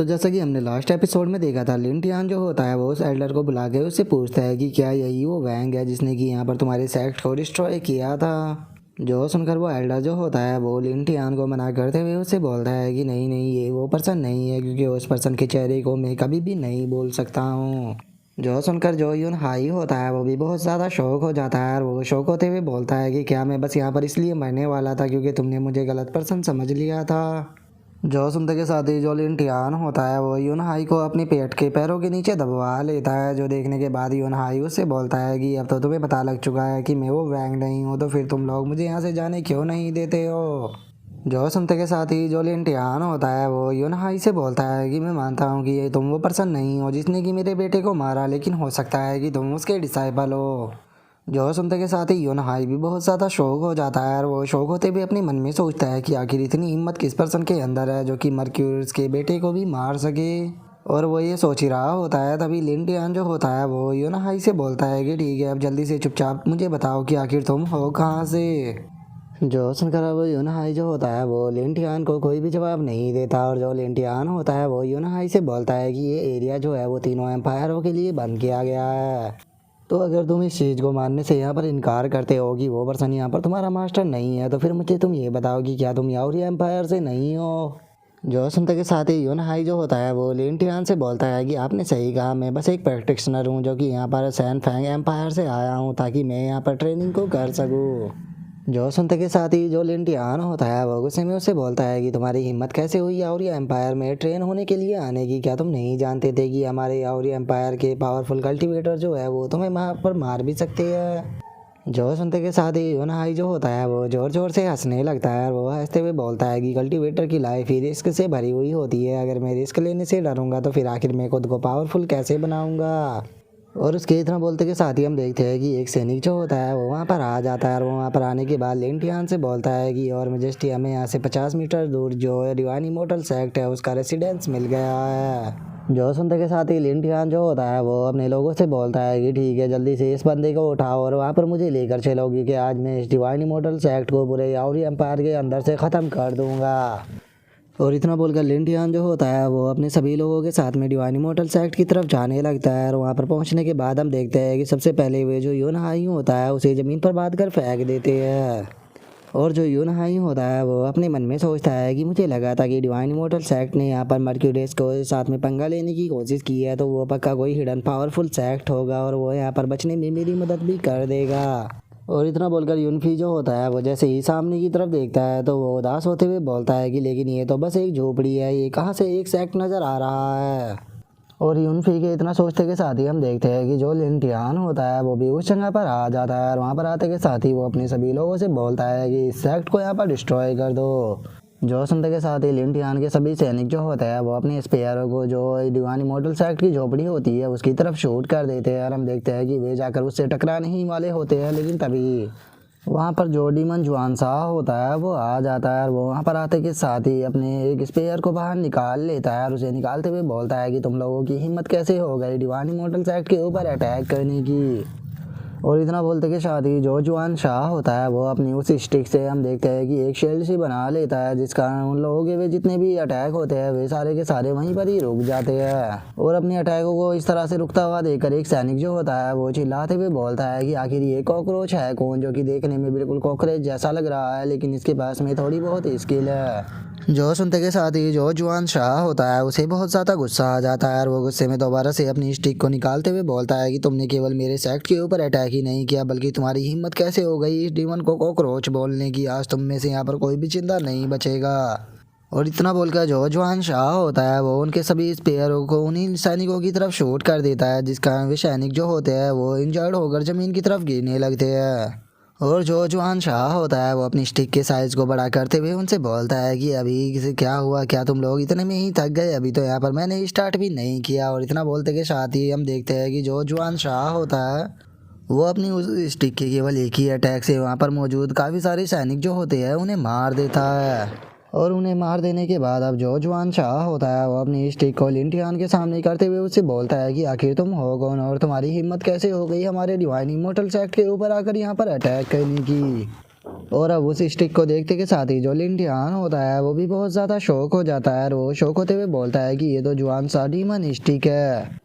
तो जैसा कि हमने लास्ट एपिसोड में देखा था, लिन टियान जो होता है वो उस एल्डर को बुला के उससे पूछता है कि क्या यही वो वैंग है जिसने कि यहाँ पर तुम्हारे सेक्ट को डिस्ट्रॉय किया था। जो सुनकर वो एल्डर जो होता है वो लिन टियान को मना करते हुए उससे बोलता है कि नहीं नहीं, ये वो पर्सन नहीं है, क्योंकि उस पर्सन के चेहरे को मैं कभी भी नहीं बोल सकता हूँ। जो सुनकर जो यून हाई होता है वो भी बहुत ज़्यादा शौक हो जाता है और वो शौक होते हुए बोलता है कि क्या मैं बस यहाँ पर इसलिए मरने वाला था क्योंकि तुमने मुझे गलत पर्सन समझ लिया था। जो सुनते के साथ ही जो लिन टियान होता है वो यून हाई को अपनी पेट के पैरों के नीचे दबवा लेता है। जो देखने के बाद यून हाई उससे बोलता है कि अब तो तुम्हें पता लग चुका है कि मैं वो वैंग नहीं हूँ, तो फिर तुम लोग मुझे यहाँ से जाने क्यों नहीं देते हो। जो सुनते के साथ ही जो लिन टियान होता है वो यून हाई से बोलता है कि मैं मानता हूँ कि ये तुम वो पर्सन नहीं हो जिसने कि मेरे बेटे को मारा, लेकिन हो सकता है कि तुम उसके डिसाइपल हो। जो सुनते के साथ ही यून हाई भी बहुत ज़्यादा शौक हो जाता है और वो शौक होते भी अपने मन में सोचता है कि आखिर इतनी हिम्मत किस पर्सन के अंदर है जो कि मर्क्यूरियस के बेटे को भी मार सके। और वो ये सोच ही रहा होता है, तभी लिन टियान जो होता है वो यून हाई से बोलता है कि ठीक है, अब जल्दी से चुपचाप मुझे बताओ कि आखिर तुम हो कहाँ से। जो सुनकर अब यून हाई जो होता है वो लिन टियान को कोई भी जवाब नहीं देता और जो लिन टियान होता है वो यून हाई से बोलता है कि ये एरिया जो है वो तीनों एम्पायरों के लिए बंद किया गया है। तो अगर तुम इस चीज़ को मानने से यहाँ पर इनकार करते हो कि वो पर्सन यहाँ पर तुम्हारा मास्टर नहीं है, तो फिर मुझे तुम ये बताओ कि क्या तुम याओरी एम्पायर से नहीं हो। जो सुनते के साथ ही यून हाई जो होता है वो लिन टियान से बोलता है कि आपने सही कहा, मैं बस एक प्रैक्टिशनर हूँ जो कि यहाँ पर सैन फैंग एम्पायर से आया हूँ ताकि मैं यहाँ पर ट्रेनिंग को कर सकूँ। जो सुनते के साथ ही जो लिन टियान होता है वो गुस्से में उससे बोलता है कि तुम्हारी हिम्मत कैसे हुई याओरी एम्पायर में ट्रेन होने के लिए आने की, क्या तुम नहीं जानते थे कि हमारे याओरी एम्पायर के पावरफुल कल्टीवेटर जो है वो तुम्हें वहाँ पर मार भी सकते हैं। जो सुनते के साथ ही यून हाई जो होता है वो जोर जोर से हंसने लगता है और वो हंसते हुए बोलता है कि कल्टीवेटर की लाइफ ही रिस्क से भरी हुई होती है, अगर मैं रिस्क लेने से डरूंगा तो फिर आखिर मैं खुद को पावरफुल कैसे बनाऊंगा। और उसके इतना बोलते के साथ ही हम देखते हैं कि एक सैनिक जो होता है वो वहाँ पर आ जाता है और वो वहाँ पर आने के बाद लिन टियान से बोलता है कि और मेजेस्टी, हमें यहाँ से 50 मीटर दूर जो डिवाइन इमोर्टल सेक्ट है उसका रेसिडेंस मिल गया है। जो सुनते के साथ ही लिन टियान जो होता है वो अपने लोगों से बोलता है कि ठीक है, जल्दी से इस बंदे को उठाओ और वहाँ पर मुझे लेकर चलोगी कि आज मैं इस डिवाइन इमोर्टल सेक्ट को पूरे याओरी एम्पायर के अंदर से ख़त्म कर दूँगा। और इतना बोलकर लिन टियान जो होता है वो अपने सभी लोगों के साथ में डिवाइन इमोर्टल सेक्ट की तरफ जाने लगता है और वहाँ पर पहुँचने के बाद हम देखते हैं कि सबसे पहले वे जो यून हाई होता है उसे ज़मीन पर बांध कर फेंक देते हैं। और जो यून हाई होता है वो अपने मन में सोचता है कि मुझे लगा था कि डिवाइन इमोर्टल सेक्ट ने यहाँ पर मर्क्यूरियस को साथ में पंगा लेने की कोशिश की है, तो वो पक्का कोई हिडन पावरफुल सेक्ट होगा और वो यहाँ पर बचने में मेरी मदद भी कर देगा। और इतना बोलकर यूनफी जो होता है वो जैसे ही सामने की तरफ देखता है तो वो उदास होते हुए बोलता है कि लेकिन ये तो बस एक झोपड़ी है, ये कहाँ से एक सेक्ट नज़र आ रहा है। और यूनफी के इतना सोचते के साथ ही हम देखते हैं कि जो लिन टियान होता है वो भी उस जगह पर आ जाता है और वहाँ पर आते के साथ ही वो अपने सभी लोगों से बोलता है कि इस सेक्ट को यहाँ पर डिस्ट्रॉय कर दो। जो सुनते के साथ ही लिन टियान के सभी सैनिक जो होते हैं वो अपने स्पेयरों को जो डिवाइन इमोर्टल सेक्ट की झोपड़ी होती है उसकी तरफ शूट कर देते हैं और हम देखते हैं कि वे जाकर उससे टकराने ही वाले होते हैं, लेकिन तभी वहाँ पर जो डीमन जुआन शाह होता है वो आ जाता है और वो वहाँ पर आते के साथ ही अपने एक स्पेयर को बाहर निकाल लेता है और उसे निकालते हुए बोलता है कि तुम लोगों की हिम्मत कैसे हो गई डिवाइन इमोर्टल सेक्ट के ऊपर अटैक करने की। और इतना बोलते के साथ ही जो जुआन शाह होता है वो अपनी उस स्टिक से हम देखते हैं कि एक शील्ड सी बना लेता है, जिस कारण उन लोगों के वे जितने भी अटैक होते हैं वे सारे के सारे वहीं पर ही रुक जाते हैं। और अपने अटैकों को इस तरह से रुकता हुआ देखकर एक सैनिक जो होता है वो चिल्लाते हुए बोलता है कि आखिर ये कॉकरोच है कौन, जो कि देखने में बिल्कुल कॉकरोच जैसा लग रहा है लेकिन इसके पास में थोड़ी बहुत स्किल है। जो सुनते के साथ ही जो जुआन शाह होता है उसे बहुत ज़्यादा गुस्सा आ जाता है और वो गुस्से में दोबारा से अपनी स्टिक को निकालते हुए बोलता है कि तुमने केवल मेरे सेक्ट के ऊपर अटैक ही नहीं किया बल्कि तुम्हारी हिम्मत कैसे हो गई इस डीमन को कॉकरोच बोलने की, आज तुम में से यहाँ पर कोई भी जिंदा नहीं बचेगा। और इतना बोलकर जो जुआन शाह होता है वो उनके सभी स्पेयरों को उन्हीं सैनिकों की तरफ शूट कर देता है, जिस कारण वे सैनिक जो होते हैं वो इंजर्ड होकर ज़मीन की तरफ गिरने लगते हैं। और जो जुआन शाह होता है वो अपनी स्टिक के साइज़ को बड़ा करते हुए उनसे बोलता है कि अभी से क्या हुआ, क्या तुम लोग इतने में ही थक गए, अभी तो यहाँ पर मैंने स्टार्ट भी नहीं किया। और इतना बोलते के साथ ही हम देखते हैं कि जो जुआन शाह होता है वो अपनी उस स्टिक के केवल एक ही अटैक से वहाँ पर मौजूद काफ़ी सारे सैनिक जो होते हैं उन्हें मार देता है। और उन्हें मार देने के बाद अब जो जुआन शाह होता है वो अपनी स्टिक को लिन टियान के सामने करते हुए उससे बोलता है कि आखिर तुम हो कौन और तुम्हारी हिम्मत कैसे हो गई हमारे डिवाइन इमोर्टल सेक्ट के ऊपर आकर यहाँ पर अटैक करने की। और अब उस स्टिक को देखते के साथ ही जो लिंटियान होता है वो भी बहुत ज़्यादा शौक हो जाता है और वो शौक होते हुए बोलता है कि ये तो जुआन सा डीमन स्टिक है,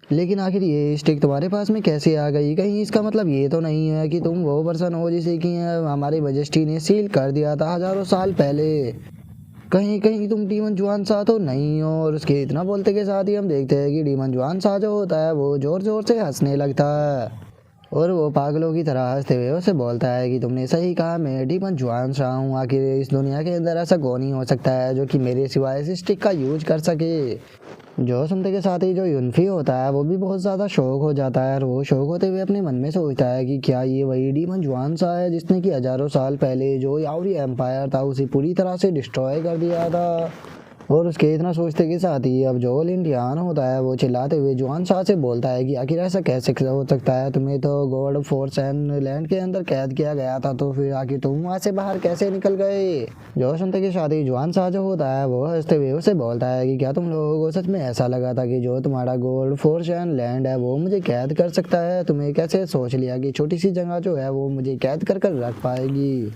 लेकिन आखिर ये स्टिक तुम्हारे पास में कैसे आ गई? कहीं इसका मतलब ये तो नहीं है कि तुम वो पर्सन हो जिसे कि हमारी मजेस्टी ने सील कर दिया था हजारों साल पहले? कहीं कहीं तुम डीमन जुआन सा तो नहीं हो? और उसके इतना बोलते के साथ ही हम देखते हैं कि डीमन जुआन सा जो होता है वो जोर जोर से हंसने लगता है और वो पागलों की तरह हंसते हुए उसे बोलता है कि तुमने सही कहा, मैं डीमन जुआन सा हूँ। आखिर इस दुनिया के अंदर ऐसा कौन ही हो सकता है जो कि मेरे सिवाय इस स्टिक का यूज कर सके? जो सुनते के साथ ही जो यूनफी होता है वो भी बहुत ज़्यादा शौक हो जाता है और वो शौक होते हुए अपने मन में सोचता है कि क्या ये वही डीमन जुआन सा है जिसने कि हजारों साल पहले जो यावरी एम्पायर था उसे पूरी तरह से डिस्ट्रॉय कर दिया था। और उसके इतना सोचते के साथ ही अब जो लिंटियान होता है वो चिल्लाते हुए जुआन शाह से बोलता है कि आखिर ऐसा कैसे हो सकता है? तुम्हें तो गॉड फोर्स एंड लैंड के अंदर कैद किया गया था, तो फिर आखिर तुम वहाँ से बाहर कैसे निकल गए? जो सुनते के साथ ही जुआन शाह जो होता है वो हंसते हुए उसे बोलता है कि क्या तुम लोगों को सच में ऐसा लगा था कि जो तुम्हारा गोल्ड फोर्स एंड लैंड है वो मुझे कैद कर सकता है? तुम्हें कैसे सोच लिया कि छोटी सी जगह जो है वो मुझे कैद कर रख पाएगी?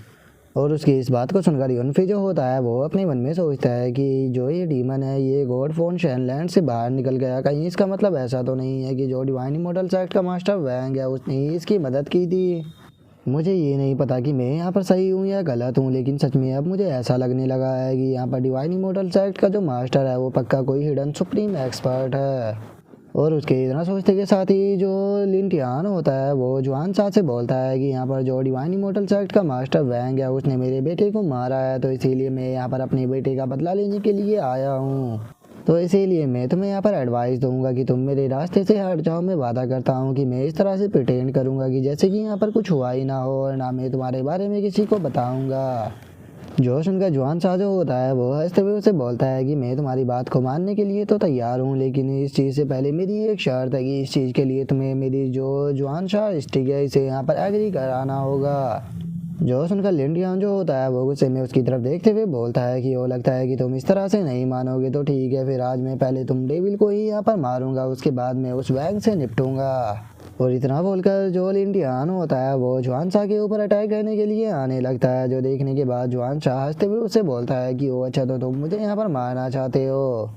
और उसकी इस बात को सुनकर यूनफी जो होता है वो अपने मन में सोचता है कि जो ये डीमन है ये गॉड फोन शैनलैंड से बाहर निकल गया, कहीं इसका मतलब ऐसा तो नहीं है कि जो डिवाइन इमोर्टल सेक्ट का मास्टर वैंग है उसने ही इसकी मदद की थी? मुझे ये नहीं पता कि मैं यहाँ पर सही हूँ या गलत हूँ, लेकिन सच में अब मुझे ऐसा लगने लगा है कि यहाँ पर डिवाइन इमोर्टल सेक्ट का जो मास्टर है वो पक्का कोई हिडन सुप्रीम एक्सपर्ट है। और उसके इतना सोचते के साथ ही जो लिंटियान होता है वो जुआन शाह से बोलता है कि यहाँ पर जो डिवाइन इमोर्टल सेक्ट का मास्टर वैंग है उसने मेरे बेटे को मारा है, तो इसीलिए मैं यहाँ पर अपने बेटे का बदला लेने के लिए आया हूँ। तो इसीलिए मैं तुम्हें यहाँ पर एडवाइस दूंगा कि तुम मेरे रास्ते से हट जाओ। मैं वादा करता हूँ कि मैं इस तरह से प्रिटेंड करूँगा कि जैसे कि यहाँ पर कुछ हुआ ही ना हो और ना मैं तुम्हारे बारे में किसी को बताऊँगा। जोश उनका जुआन सा जो होता है वो हंसते हुए उसे बोलता है कि मैं तुम्हारी बात को मानने के लिए तो तैयार हूँ, लेकिन इस चीज़ से पहले मेरी एक शर्त है कि इस चीज़ के लिए तुम्हें मेरी जो जुआन शाह स्टिक है इसे यहाँ पर एग्री कराना होगा। जोश उनका लिंडियान जो होता है वो गुस्से में उसकी तरफ देखते हुए बोलता है कि वो लगता है कि तुम इस तरह से नहीं मानोगे, तो ठीक है फिर आज मैं पहले तुम डेविल को ही यहाँ पर मारूंगा, उसके बाद मैं उस वैग से निपटूंगा। और इतना बोलकर जो लिंटियान होता है वो जुआन शाह के ऊपर अटैक करने के लिए आने लगता है, जो देखने के बाद जुआन शाह हंसते हुए उससे बोलता है कि ओ अच्छा, तो तुम मुझे यहाँ पर मारना चाहते हो,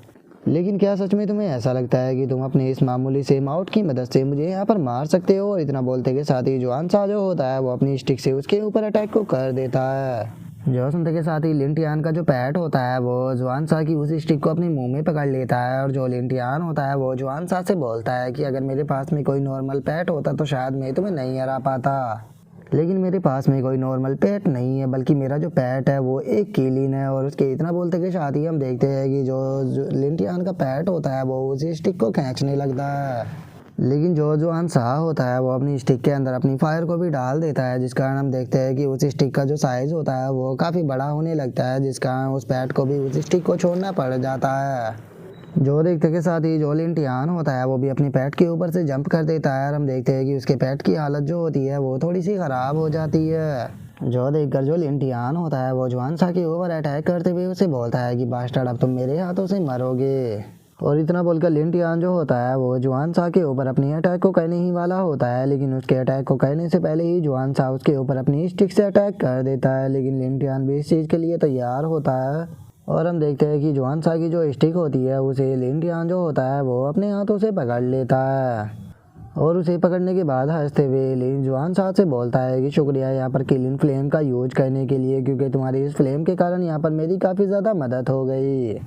लेकिन क्या सच में तुम्हें ऐसा लगता है कि तुम अपने इस मामूली से माउट की मदद से मुझे यहाँ पर मार सकते हो? और इतना बोलते के साथ ही जुआन शाह जो होता है वो अपनी स्टिक से उसके ऊपर अटैक को कर देता है। जो सुनते के साथ ही लिंटियान का जो पैट होता है वो जुआन शाह की उसी स्टिक को अपने मुंह में पकड़ लेता है और जो लिंटियान होता है वो जुआन शाह से बोलता है कि अगर मेरे पास में कोई नॉर्मल पैट होता तो शायद मैं तुम्हें नहीं हरा पाता, लेकिन मेरे पास में कोई नॉर्मल पेट नहीं है, बल्कि मेरा जो पेट है वो एक कीलिन है। और उसके इतना बोलते के साथ ही हम देखते हैं कि जो लिंटियान का पेट होता है वो उसी स्टिक को खींचने लगता है, लेकिन जो जुआन शाह होता है वो अपनी स्टिक के अंदर अपनी फायर को भी डाल देता है, जिस कारण हम देखते हैं कि उस स्टिक का जो साइज होता है वो काफ़ी बड़ा होने लगता है, जिस कारण उस पैट को भी उस स्टिक को छोड़ना पड़ जाता है। जो देखते के साथ ही जो लिंटियान होता है वो भी अपनी पैट के ऊपर से जंप कर देता है और हम देखते हैं कि उसके पैट की हालत जो होती है वो थोड़ी सी ख़राब हो जाती है। जो देखकर जो लिंटियान होता है वो जुआन शाह के ऊपर अटैक करते हुए उसे बोलता है कि बास्टर्ड, अब तुम मेरे हाथों से मरोगे। और इतना बोलकर लिंटियान जो होता है वो जुआन शाह के ऊपर अपनी अटैक को करने ही वाला होता है, लेकिन उसके अटैक को करने से पहले ही जुआन शाह उसके ऊपर अपनी स्टिक से अटैक कर देता है, लेकिन लिंटियान भी इस चीज़ के लिए तैयार होता है। और हम देखते हैं कि जुआन शाह की जो स्टिक होती है उसे लिंटियान जो होता है वो अपने हाथों से पकड़ लेता है और उसे पकड़ने के बाद हंसते हुए जुआन शाह से बोलता है कि शुक्रिया यहाँ पर किलिंग फ्लेम का यूज करने के लिए, क्योंकि तुम्हारी इस फ्लेम के कारण यहाँ पर मेरी काफ़ी ज़्यादा मदद हो गई।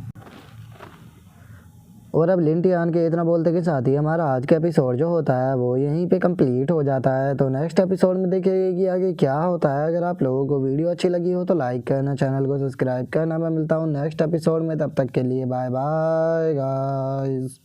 और अब लिंटियान के इतना बोलते के साथ ही हमारा आज का एपिसोड जो होता है वो यहीं पे कंप्लीट हो जाता है। तो नेक्स्ट एपिसोड में देखेंगे कि आगे क्या होता है। अगर आप लोगों को वीडियो अच्छी लगी हो तो लाइक करना, चैनल को सब्सक्राइब करना। मैं मिलता हूँ नेक्स्ट एपिसोड में, तब तक के लिए बाय बाय गाइस।